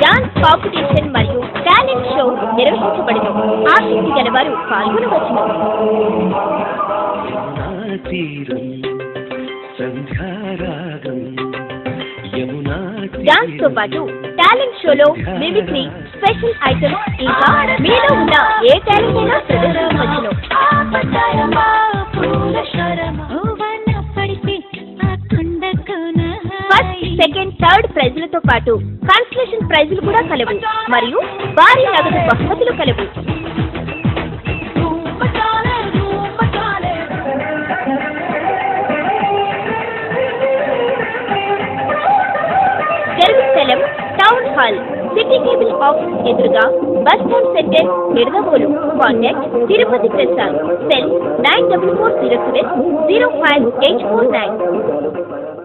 Dance competition మరియు talent show నిర్వహించబడును. ఆసక్తి గలవారు పాల్గొనవచ్చును. డాన్స్ తో పాటు టాలెంట్ షోలో మిమిక్రీ, స్పెషల్ ఐటమ్స్, ఇంకా మీలో ఉన్న ఏ టాలెంట్ అయినా ప్రదర్శించవచ్చును. ఫస్ట్, సెకండ్, థర్డ్ ప్రైజులతో పాటు కన్సలేషన్ ప్రైజులు కూడా కలవు మరియు భారీ నగదు బహుమతులు కలవు. జరుగు స్థలం town hall, city cable office ఎదురుగా, bus stand centre, Nidadavolu. Contact Tirupati Prasad, cell 9440705849.